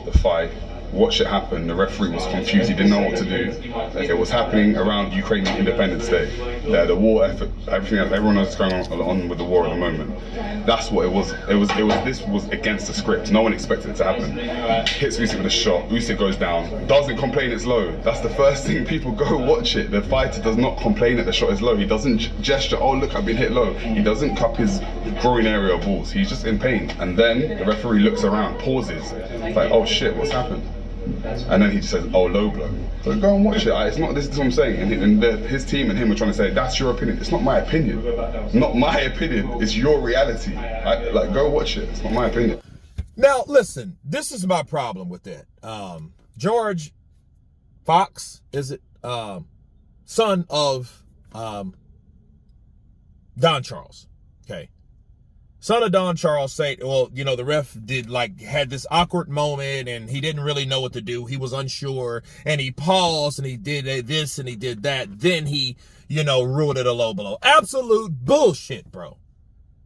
the fight. Watch it happen. The referee was confused. He didn't know what to do. It was happening around Ukrainian Independence Day. The war effort, everything else, everyone knows what's going on with the war at the moment. That's what it was. This was against the script. No one expected it to happen. Hits Usyk with a shot. Usyk goes down. Doesn't complain it's low. That's the first thing people go watch it. The fighter does not complain that the shot is low. He doesn't gesture, oh look, I've been hit low. He doesn't cup his groin area of balls. He's just in pain. And then the referee looks around, pauses. It's like, oh shit, what's happened? And then he just says, oh, low blow. So go and watch it. It's not, this is what I'm saying. And his team and him are trying to say, that's your opinion. It's not my opinion. Not my opinion. It's your reality. Like, go watch it. It's not my opinion. Now, listen, this is my problem with that. George Fox, is it? Son of Don Charles. Okay. Son of Don Charles said, well, you know, the ref had this awkward moment and he didn't really know what to do. He was unsure and he paused and he did this and he did that. Then he, you know, ruled it a low blow. Absolute bullshit, bro.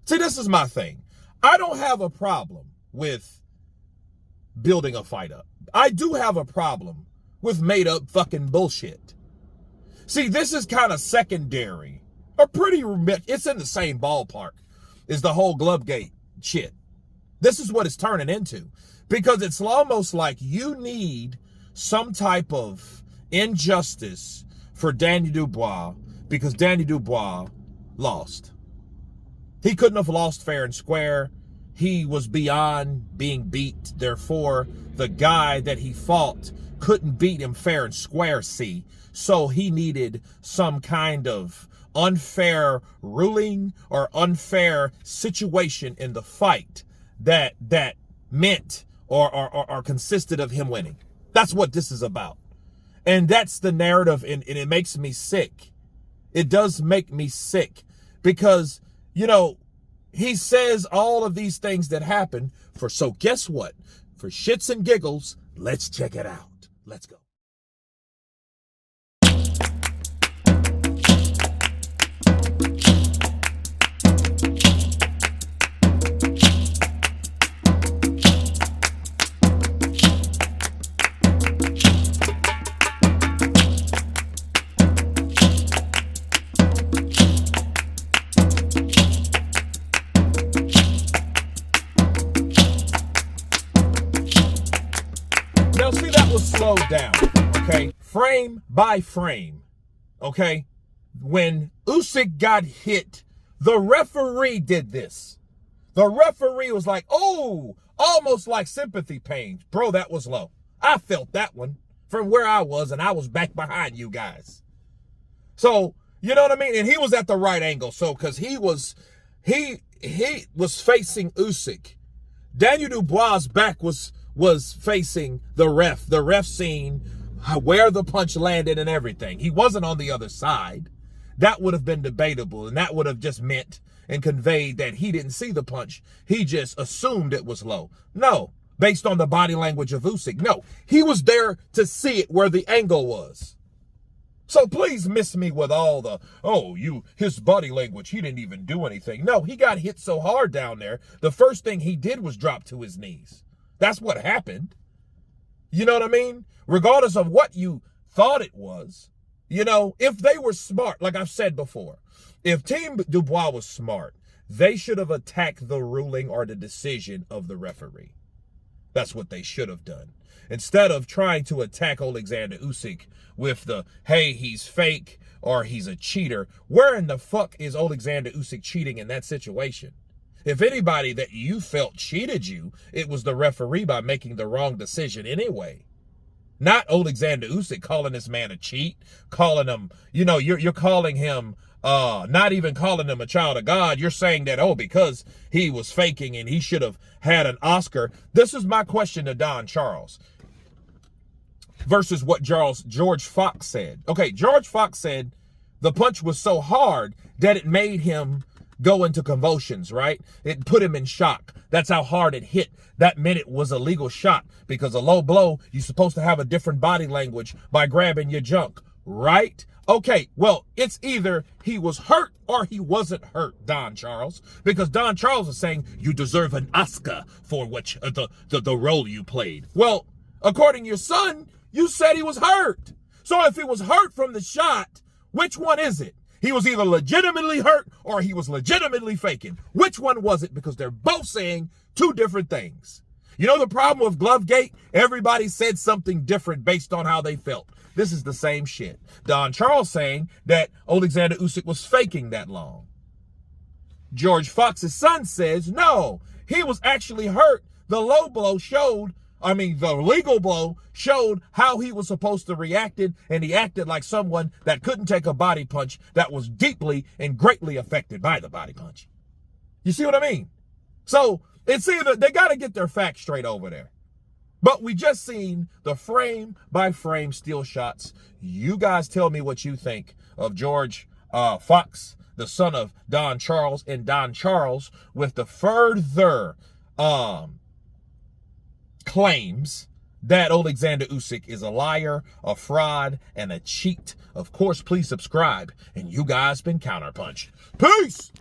See, this is my thing. I don't have a problem with building a fight up. I do have a problem with made up fucking bullshit. See, this is kind of secondary or it's in the same ballpark is the whole Glovegate shit. This is what it's turning into. Because it's almost like you need some type of injustice for Danny Dubois because Danny Dubois lost. He couldn't have lost fair and square. He was beyond being beat. Therefore, the guy that he fought couldn't beat him fair and square, see? So he needed some kind of unfair ruling or unfair situation in the fight that meant or consisted of him winning. That's what this is about. And that's the narrative, and it makes me sick. It does make me sick because, you know, he says all of these things that happen so guess what? For shits and giggles, let's check it out. Let's go. Now, see, that was slowed down, okay? Frame by frame, okay? When Usyk got hit, the referee did this. The referee was like, oh, almost like sympathy pains. Bro, that was low. I felt that one from where I was, and I was back behind you guys. So, you know what I mean? And he was at the right angle, so, because he was facing Usyk. Daniel Dubois' back was facing the ref. The ref seen where the punch landed and everything. He wasn't on the other side. That would have been debatable, and that would have just meant and conveyed that he didn't see the punch. He just assumed it was low. No, based on the body language of Usyk. No, he was there to see it where the angle was. So please miss me with all the, his body language, he didn't even do anything. No, he got hit so hard down there, the first thing he did was drop to his knees. That's what happened. You know what I mean? Regardless of what you thought it was, you know, if they were smart, like I've said before, if Team Dubois was smart, they should have attacked the ruling or the decision of the referee. That's what they should have done. Instead of trying to attack Oleksandr Usyk with the, hey, he's fake or he's a cheater. Where in the fuck is Oleksandr Usyk cheating in that situation? If anybody that you felt cheated you, it was the referee by making the wrong decision anyway. Not Oleksandr Usyk calling this man a cheat, calling him, you know, you're calling him, not even calling him a child of God. You're saying that, oh, because he was faking and he should have had an Oscar. This is my question to Don Charles versus what George Fox said. Okay, George Fox said the punch was so hard that it made him go into convulsions, right? It put him in shock. That's how hard it hit. That meant it was a legal shot because a low blow, you're supposed to have a different body language by grabbing your junk, right? Okay, well, it's either he was hurt or he wasn't hurt, Don Charles, because Don Charles is saying you deserve an Oscar for what the role you played. Well, according to your son, you said he was hurt. So if he was hurt from the shot, which one is it? He was either legitimately hurt or he was legitimately faking. Which one was it? Because they're both saying two different things. You know the problem with Glovegate? Everybody said something different based on how they felt. This is the same shit. Don Charles saying that Oleksandr Usyk was faking that long. George Fox's son says, no, he was actually hurt. The low blow showed, the legal blow showed how he was supposed to react, and he acted like someone that couldn't take a body punch that was deeply and greatly affected by the body punch. You see what I mean? So it's either they got to get their facts straight over there. But we just seen the frame by frame still shots. You guys tell me what you think of George Fox, the son of Don Charles, and Don Charles with the further claims that Oleksandr Usyk is a liar, a fraud, and a cheat. Of course, please subscribe. And you guys been counterpunched. Peace!